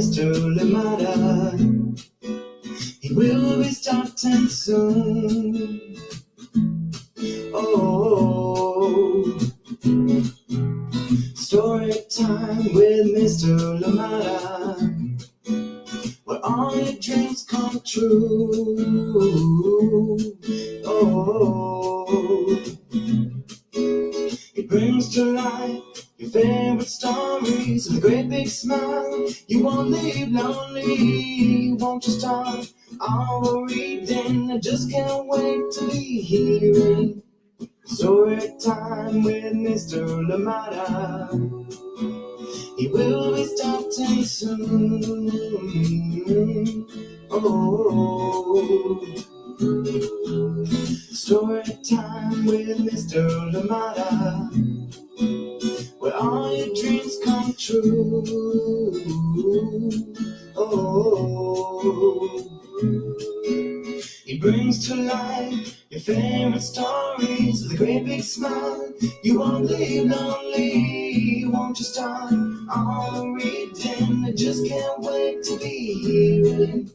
Mr. Lamada. He will be starting soon. Oh, story time with Mr. Lamada, where all your dreams come true. Oh, it brings to life your favorite stories with a great big smile. You won't leave lonely, won't you start our reading? I just can't wait to be hearing story time with Mr. Lamada. He will be starting soon. Oh, story time with Mr. Lamada, where all your dreams come true. Oh, he brings to life your favorite stories with a great big smile. You won't leave lonely, won't you start all reading? I just can't wait to be hearing.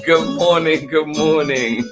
Good morning,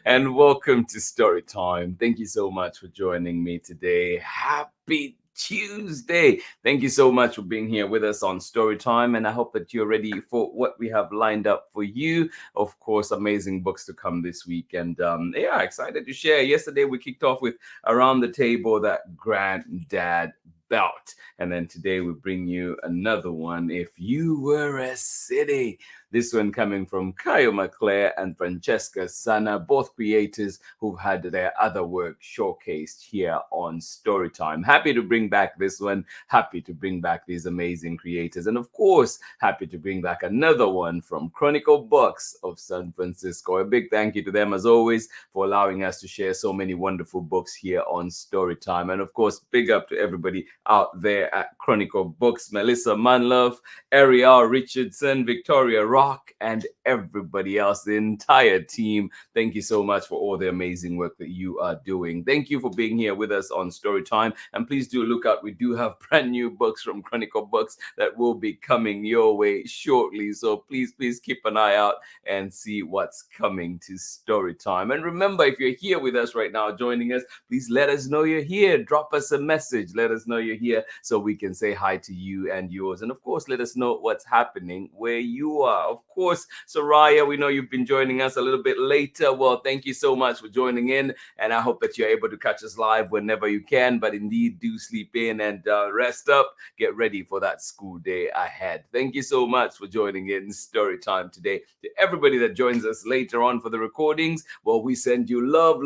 and welcome to Storytime. Thank you so much for joining me today. Happy Tuesday. Thank you so much for being here with us on Storytime, and I hope that you're ready for what we have lined up for you. Of course, amazing books to come this week, and excited to share. Yesterday we kicked off with Around the Table, that Granddad Belt, and then today we bring you another one, If You Were a City. This one coming from KYO MCLEAR and FRANCESCA SANNA, both creators who've had their other work showcased here on Storytime. Happy to bring back this one. Happy to bring back these amazing creators. And of course, happy to bring back another one from Chronicle Books of San Francisco. A big thank you to them, as always, for allowing us to share so many wonderful books here on Storytime. And of course, big up to everybody out there at Chronicle Books, Melissa Manlove, Ariel Richardson, Victoria Rock, and everybody else, the entire team. Thank you so much for all the amazing work that you are doing. Thank you for being here with us on Storytime. And please do look out. We do have brand new books from Chronicle Books that will be coming your way shortly. So please keep an eye out and see what's coming to Storytime. And remember, if you're here with us right now, joining us, please let us know you're here. Drop us a message. Let us know you're here so we can say hi to you and yours. And of course, let us know what's happening where you are. Of course, Soraya, we know you've been joining us a little bit later. Well, thank you so much for joining in, and I hope that you're able to catch us live whenever you can. But indeed, do sleep in and rest up. Get ready for that school day ahead. Thank you so much for joining in Storytime today. To everybody that joins us later on for the recordings, well, we send you love,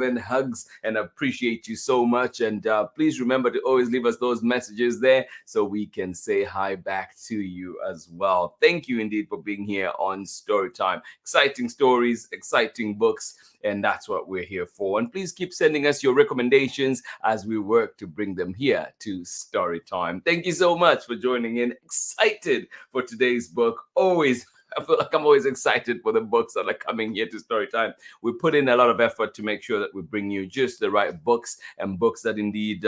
and hugs, and appreciate you so much. And please remember to always leave us those messages there so we can say hi back to you as well. Thank you indeed for being here on Storytime. Exciting stories, exciting books, and that's what we're here for. And please keep sending us your recommendations as we work to bring them here to Storytime. Thank you so much for joining in. Excited for today's book. I feel like I'm always excited for the books that are coming here to Storytime. We put in a lot of effort to make sure that we bring you just the right books, and books that indeed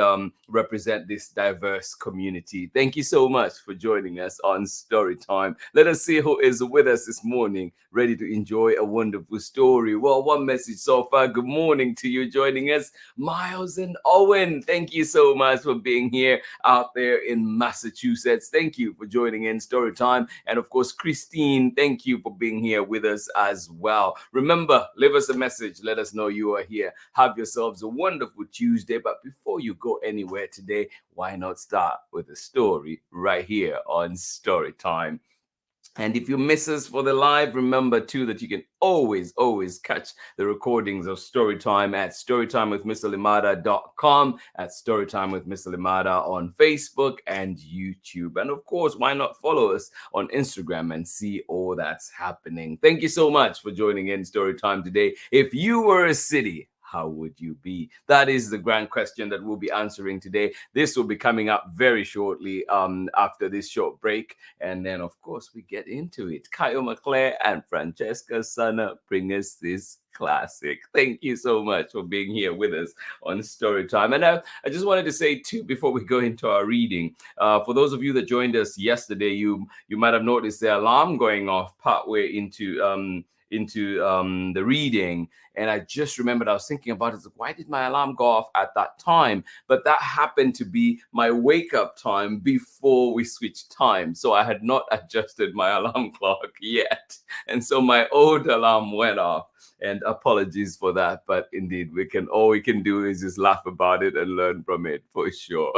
represent this diverse community. Thank you so much for joining us on Storytime. Let us see who is with us this morning, ready to enjoy a wonderful story. Well, one message so far. Good morning to you joining us, Miles and Owen. Thank you so much for being here out there in Massachusetts. Thank you for joining in Storytime. And of course, Christine, thank you for being here with us as well. Remember, leave us a message. Let us know you are here. Have yourselves a wonderful Tuesday. But before you go anywhere today, why not start with a story right here on Storytime? And if you miss us for the live, remember too that you can always catch the recordings of Storytime at storytimewithmrlimada.com, at Storytime with Mr. Limada on Facebook and YouTube. And of course, why not follow us on Instagram and see all that's happening. Thank you so much for joining in Storytime today. If you were a city, how would you be? That is the grand question that we'll be answering today. This will be coming up very shortly after this short break. And then, of course, we get into it. KYO MCLEAR and Francesca SANNA bring us this classic. Thank you so much for being here with us on Story Time. And I just wanted to say, too, before we go into our reading, for those of you that joined us yesterday, you might have noticed the alarm going off partway into the reading, and I just remembered I was thinking about it. Why did my alarm go off at that time? But that happened to be my wake up time before we switched time, so I had not adjusted my alarm clock yet, and so my old alarm went off. And apologies for that, but indeed, all we can do is just laugh about it and learn from it for sure.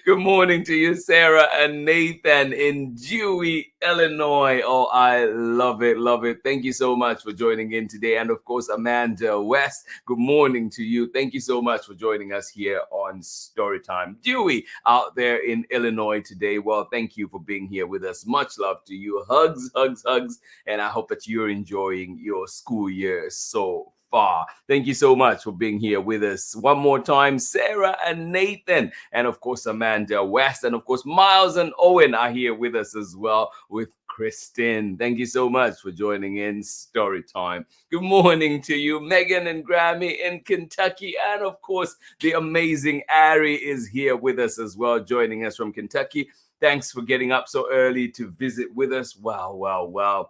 Good morning to you, Sarah and Nathan in Dewey, Illinois. Oh, I love it, love it. Thank you so much for joining in today. And of course, Amanda West, good morning to you. Thank you so much for joining us here on Storytime. Dewey out there in Illinois today. Well, thank you for being here with us. Much love to you. Hugs, hugs, hugs. And I hope that you're enjoying your school year so far. Thank you so much for being here with us one more time, Sarah and Nathan, and of course Amanda West, and of course Miles and Owen are here with us as well with Kristen. Thank you so much for joining in Story Time. Good morning to you, Megan and Grammy in Kentucky, and of course the amazing Ari is here with us as well, joining us from Kentucky. Thanks for getting up so early to visit with us. Wow.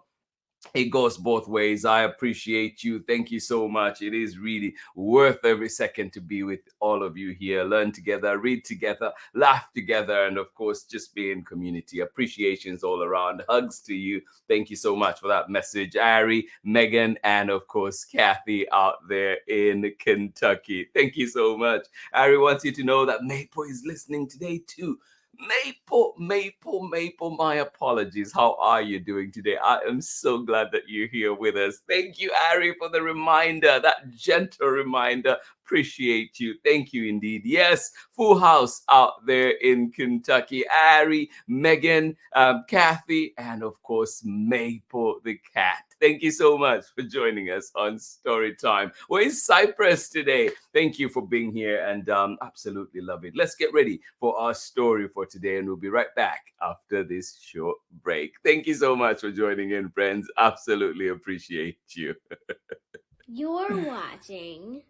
It goes both ways. I appreciate you. Thank you so much. It is really worth every second to be with all of you here. Learn together, read together, laugh together, and of course, just be in community. Appreciations all around. Hugs to you. Thank you so much for that message, Ari, Megan, and of course, Kathy out there in Kentucky. Thank you so much. Ari wants you to know that Maple is listening today too. Maple, my apologies. How are you doing today? I am so glad that you're here with us. Thank you, Ari, for the reminder, that gentle reminder. Appreciate you. Thank you indeed. Yes, full house out there in Kentucky. Ari, Megan, Kathy, and of course, Maple the cat. Thank you so much for joining us on Story Time. Where's Cypress today? Thank you for being here and absolutely love it. Let's get ready for our story for today, and we'll be right back after this short break. Thank you so much for joining in, friends. Absolutely appreciate you. You're watching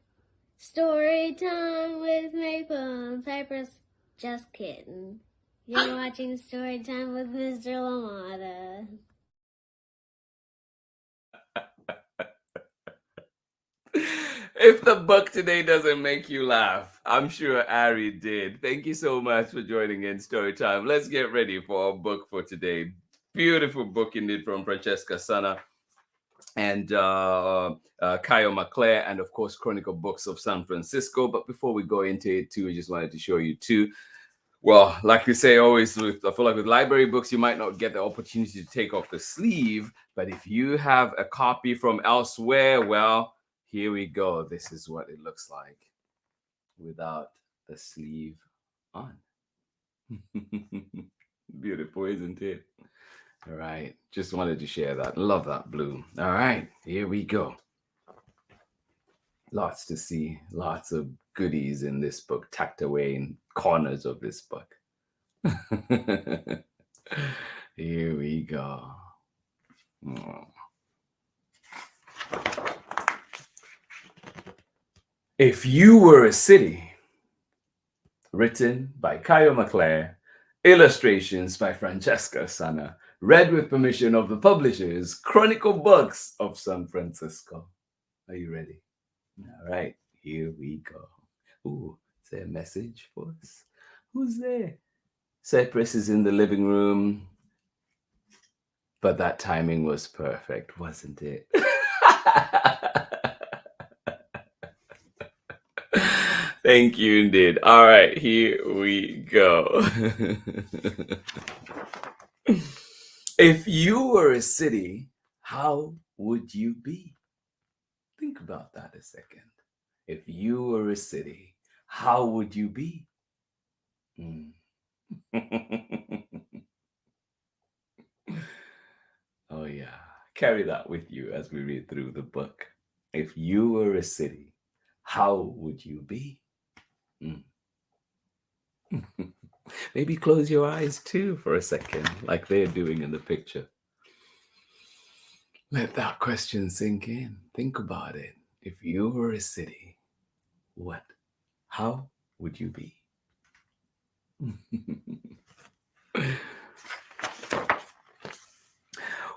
Story Time with Maple and Cypress. Just kidding. You're watching Story Time with Mr. LaMotta. If the book today doesn't make you laugh, I'm sure Ari did. Thank you so much for joining in Story Time. Let's get ready for our book for today. Beautiful book indeed from Francesca SANNA and KYO MCLEAR, and of course Chronicle Books of San Francisco. But before we go into it too, I just wanted to show you too. Well, like we say always, I feel like with library books, you might not get the opportunity to take off the sleeve. But if you have a copy from elsewhere, well, here we go. This is what it looks like without the sleeve on. Beautiful, isn't it? All right. Just wanted to share that. Love that blue. All right. Here we go. Lots to see. Lots of goodies in this book, tucked away in corners of this book. Here we go. Oh. If You Were a City, written by KYO MCLEAR, illustrations by Francesca SANNA, read with permission of the publishers, Chronicle Books of San Francisco. Are you ready? All right, here we go. Ooh, is there a message for us? Who's there? Cypress is in the living room. But that timing was perfect, wasn't it? Thank you indeed. All right, here we go. If you were a city, how would you be? Think about that a second. If you were a city, how would you be? Oh, yeah. Carry that with you as we read through the book. If you were a city, how would you be? Mm. Maybe close your eyes too for a second, like they're doing in the picture. Let that question sink in. Think about it. If you were a city, how would you be?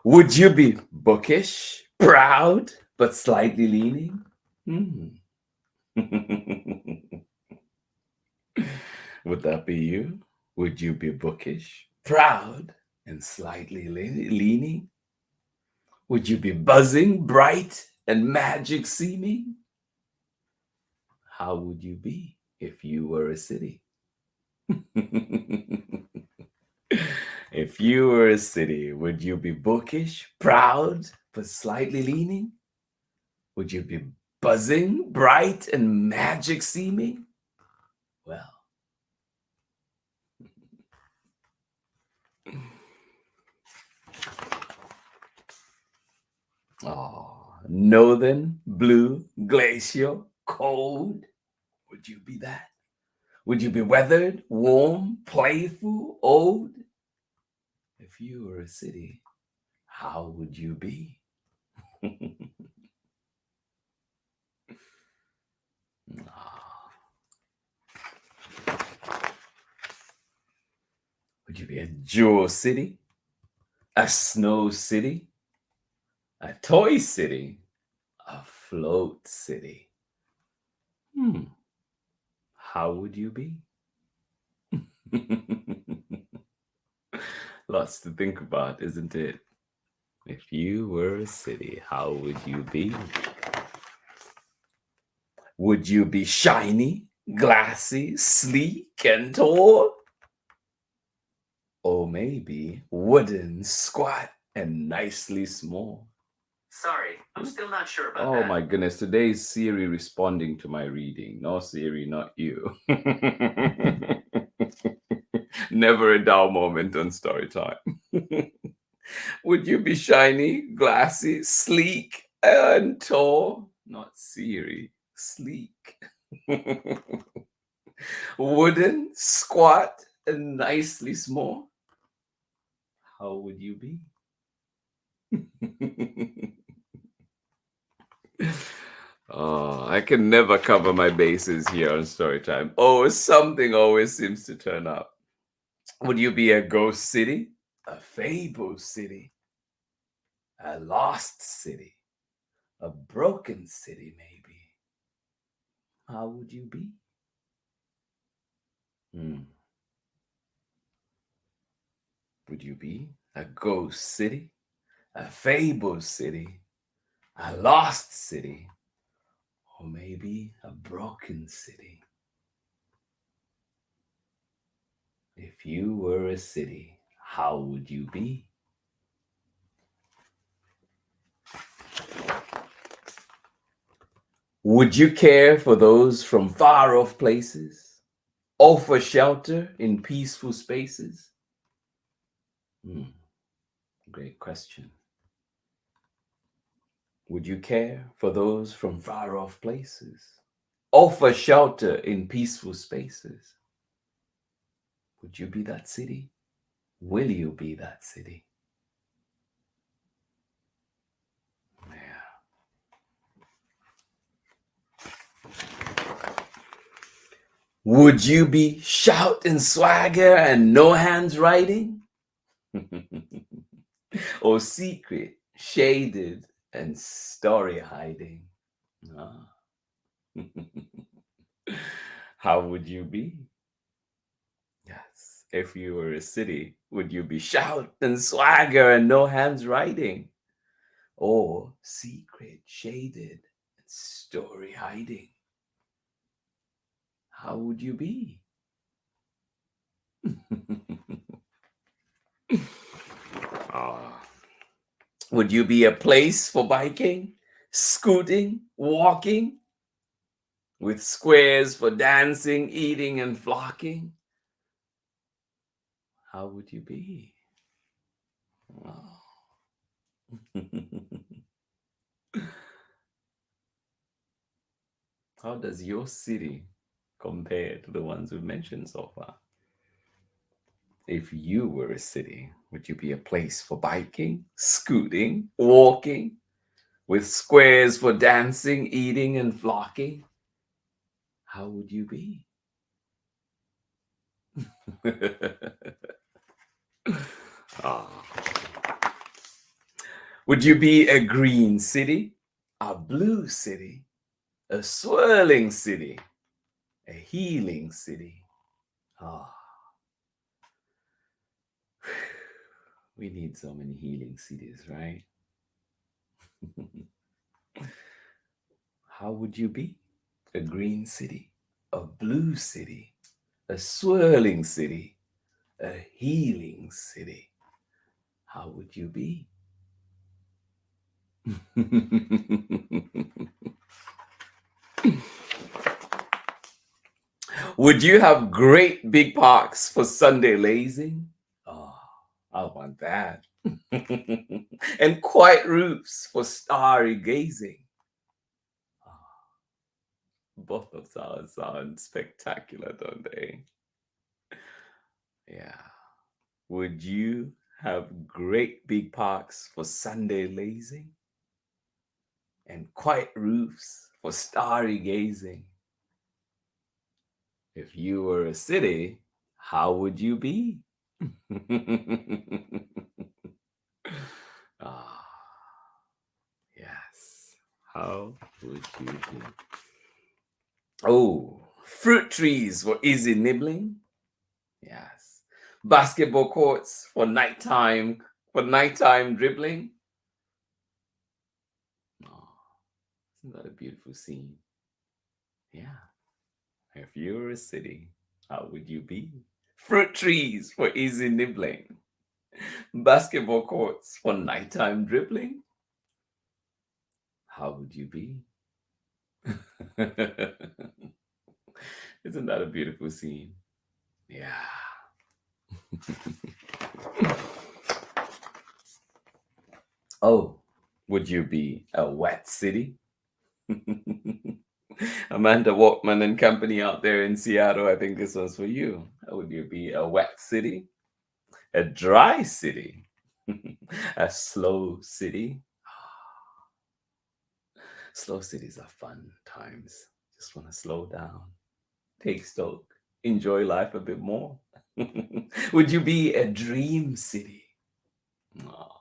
Would you be bookish, proud, but slightly leaning? Would that be you? Would you be bookish, proud, and slightly leaning? Would you be buzzing, bright, and magic seeming? How would you be if you were a city? If you were a city, would you be bookish, proud, but slightly leaning? Would you be buzzing, bright, and magic seeming? Well, northern, blue, glacial, cold. Would you be that? Would you be weathered, warm, playful, old? If you were a city, how would you be? Would you be a jewel city, a snow city, a toy city, a float city? How would you be? Lots to think about, isn't it? If you were a city, how would you be? Would you be shiny, glassy, sleek, and tall? Or maybe wooden, squat, and nicely small? Sorry, I'm still not sure about Oh that. my goodness, today is Siri responding to my reading. No, Siri, not you. Never a dull moment on story time. Would you be shiny, glassy, sleek, and tall? Not Siri, sleek. Wooden, squat, and nicely small? How would you be? Oh, I can never cover my bases here on Storytime. Oh, something always seems to turn up. Would you be a ghost city, a fable city, a lost city, a broken city, maybe? How would you be? Would you be a ghost city, a fable city, a lost city, or maybe a broken city? If you were a city, how would you be? Would you care for those from far off places? Offer shelter in peaceful spaces? Great question. Would you care for those from far off places? Offer shelter in peaceful spaces? Would you be that city? Will you be that city? Yeah. Would you be shout and swagger and no hands writing? Or secret, shaded, and story hiding? Ah. How would you be? Yes, if you were a city, would you be shout and swagger and no hands writing? Or secret, shaded, and story hiding? How would you be? Ah. Would you be a place for biking, scooting, walking, with squares for dancing, eating, and flocking? How would you be? Oh. How does your city compare to the ones we've mentioned so far? If you were a city, would you be a place for biking, scooting, walking, with squares for dancing, eating, and flocking? How would you be? Ah. Would you be a green city, a blue city, a swirling city, a healing city? Ah. We need so many healing cities, right? How would you be? A green city, a blue city, a swirling city, a healing city. How would you be? Would you have great big parks for Sunday lazing? Oh, I want that. And quiet roofs for starry gazing. Both of those sound spectacular, don't they? Yeah. Would you have great big parks for Sunday lazing? And quiet roofs for starry gazing? If you were a city, how would you be? Ah, yes. How would you be? Oh, fruit trees for easy nibbling. Yes. Basketball courts for nighttime dribbling. Oh, isn't that a beautiful scene? Yeah. If you were a city, how would you be? Fruit trees for easy nibbling. Basketball courts for nighttime dribbling. How would you be? Isn't that a beautiful scene? Yeah. Oh, would you be a wet city? Amanda Walkman and company out there in Seattle, I think this one's for you. Would you be a wet city? A dry city? A slow city? Slow cities are fun times. Just want to slow down, take stock, enjoy life a bit more. Would you be a dream city? Aw.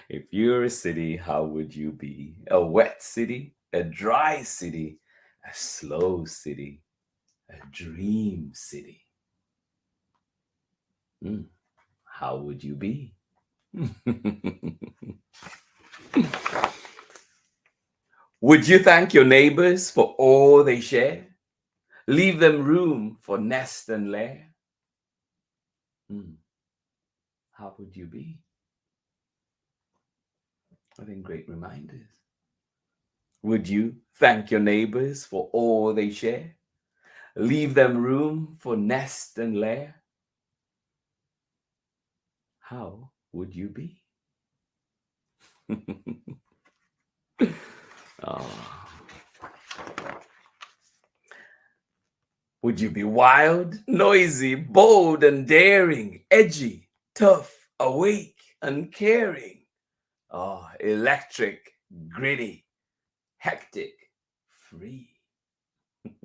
If you're a city, how would you be? A wet city, a dry city, a slow city, a dream city? How would you be? Would you thank your neighbors for all they share? Leave them room for nest and lair? How would you be? I think great reminders. Would you thank your neighbors for all they share? Leave them room for nest and lair? How would you be? Oh. Would you be wild, noisy, bold and daring, edgy, tough, awake and caring? Oh, electric, gritty, hectic, free.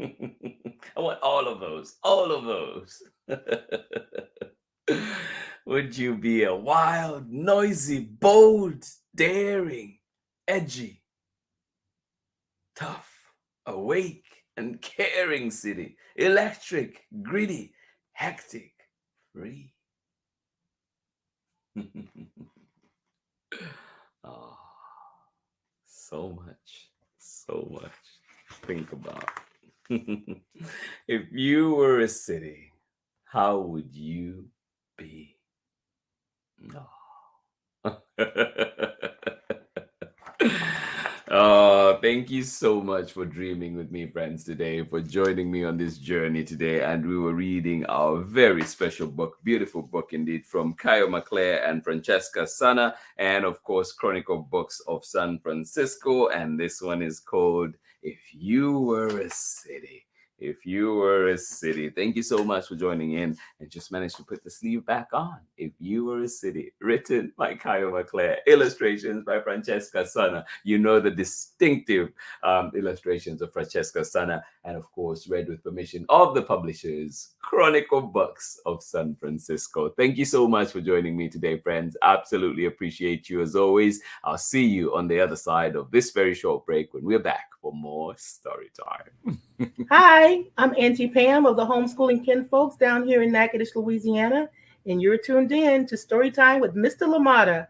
I want all of those, all of those. Would you be a wild, noisy, bold, daring, edgy, tough, awake and caring city? Electric, gritty, hectic, free. Oh, so much to think about. If you were a city, how would you be? Oh. Oh, thank you so much for dreaming with me, friends, today, for joining me on this journey today. And we were reading our very special book, beautiful book indeed, from KYO MCLEAR and FRANCESCA SANNA, and of course, Chronicle Books of San Francisco. And this one is called If you were a city. If you were a city. Thank you so much for joining in and just managed to put the sleeve back on. If you were a city. Written by KYO, illustrations by Francesca SANNA. You know the distinctive illustrations of Francesca SANNA, and of course, read with permission of the publishers, Chronicle Books of San Francisco. Thank you so much for joining me today, friends. Absolutely appreciate you as always. I'll see you on the other side of this very short break when we're back for more story time. Hi, I'm Auntie Pam of the Homeschooling Kinfolks down here in Natchitoches, Louisiana, and you're tuned in to Storytime with Mr. LaMotta.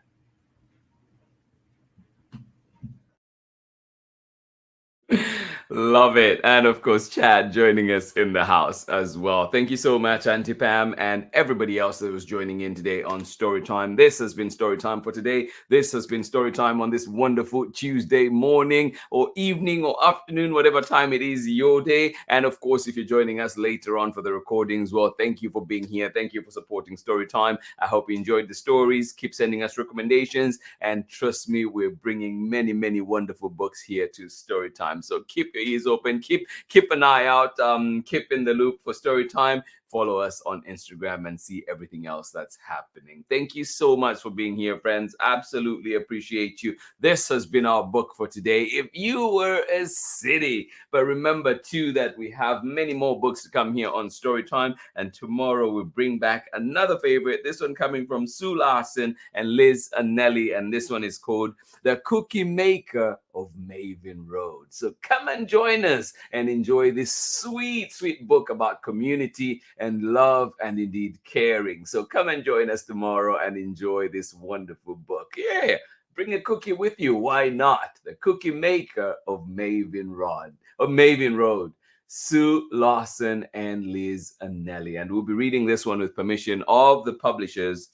Love it. And of course, Chad joining us in the house as well. Thank you so much, Auntie Pam, and everybody else that was joining in today on Storytime. This has been Storytime for today. This has been Storytime on this wonderful Tuesday morning or evening or afternoon, whatever time it is your day. And of course, if you're joining us later on for the recordings, well, thank you for being here. Thank you for supporting Storytime. I hope you enjoyed the stories. Keep sending us recommendations. And trust me, we're bringing many, many wonderful books here to Storytime. So keep your ears open, keep an eye out, keep in the loop for story time. Follow us on Instagram and see everything else that's happening. Thank you so much for being here, friends. Absolutely appreciate you. This has been our book for today, If You Were a City. But remember too that we have many more books to come here on Storytime, and tomorrow we'll bring back another favorite, this one coming from Sue Larson and Liz Anelli, and this one is called The Cookie Maker of Maven Road. So come and join us and enjoy this sweet, sweet book about community and love and indeed caring. So come and join us tomorrow and enjoy this wonderful book. Yeah, bring a cookie with you. Why not? The Cookie Maker of Maven Road. Sue Lawson and Liz Anelli. And we'll be reading this one with permission of the publishers,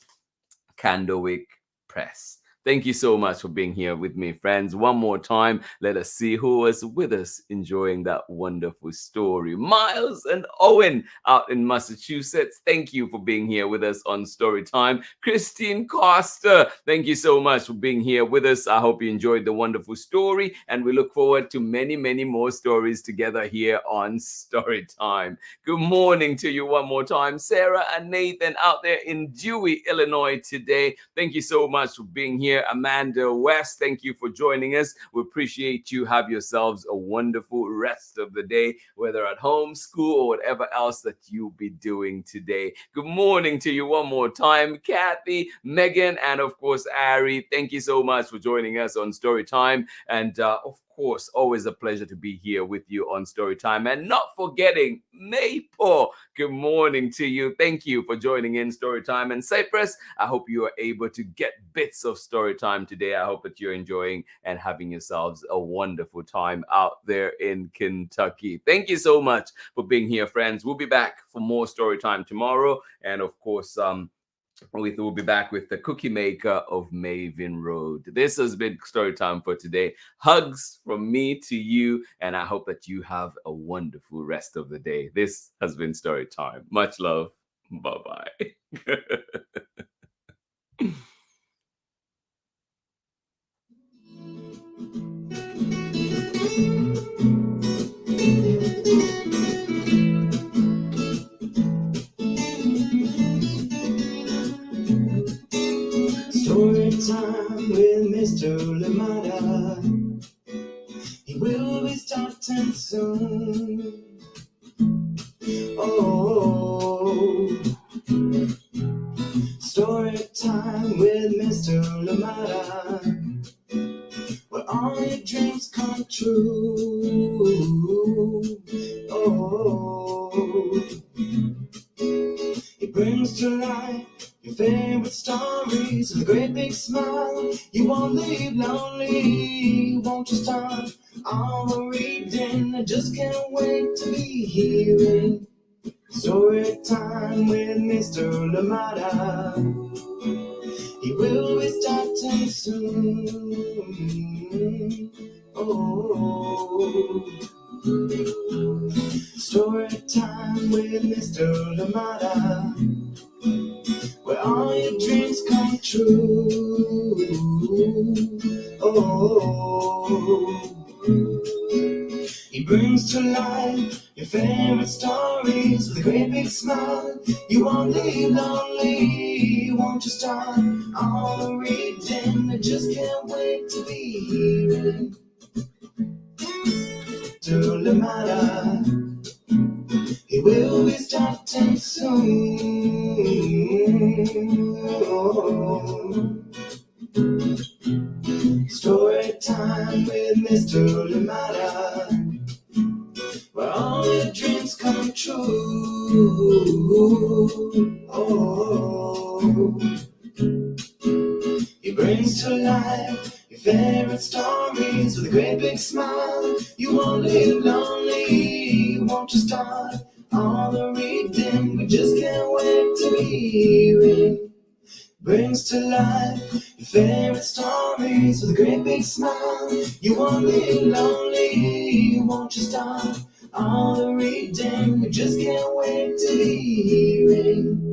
Candlewick Press. Thank you so much for being here with me, friends. One more time, let us see who was with us enjoying that wonderful story. Miles and Owen out in Massachusetts. Thank you for being here with us on Storytime. Christine Costa, thank you so much for being here with us. I hope you enjoyed the wonderful story, and we look forward to many, many more stories together here on Storytime. Good morning to you one more time, Sarah and Nathan out there in Dewey, Illinois today. Thank you so much for being here. Amanda West, thank you for joining us. We appreciate you. Have yourselves a wonderful rest of the day, whether at home, school, or whatever else that you'll be doing today. Good morning to you one more time, Kathy, Megan, and of course, Ari. Thank you so much for joining us on Storytime. And of course, always a pleasure to be here with you on Storytime. And not forgetting Maple. Good morning to you. Thank you for joining in Storytime. And Cypress, I hope you are able to get bits of Storytime today. I hope that you're enjoying and having yourselves a wonderful time out there in Kentucky. Thank you so much for being here, friends. We'll be back for more Storytime tomorrow. And of course, we'll be back with the Cookie Maker of Maven Road. This has been Storytime for today. Hugs from me to you, and I hope that you have a wonderful rest of the day. This has been Storytime. Much love. Bye-bye. Story time with Mr. LaMotta. He will be starting soon. Oh, story time with Mr. LaMotta, where all your dreams come true. Oh, he brings to life your favorite stories with a great big smile. You won't leave lonely. Won't you start our reading? I just can't wait to be hearing story time with Mr. LaMotta. He will be starting soon. Oh, story time with Mr. LaMotta, where all your dreams come true. Oh, He brings to life your favorite stories with a great big smile. You won't leave lonely, won't you start all the reading? I just can't wait to be hearing to the matter. He will be starting soon. Story time with Mr. Lamada, where all your dreams come true. Oh, he brings to life your favorite stories with a great big smile. You won't live lonely, won't you start all the reading? We just can't wait to be hearing. Brings to life your favorite stories with a great big smile. You won't live lonely, won't you start all the reading? We just can't wait to be hearing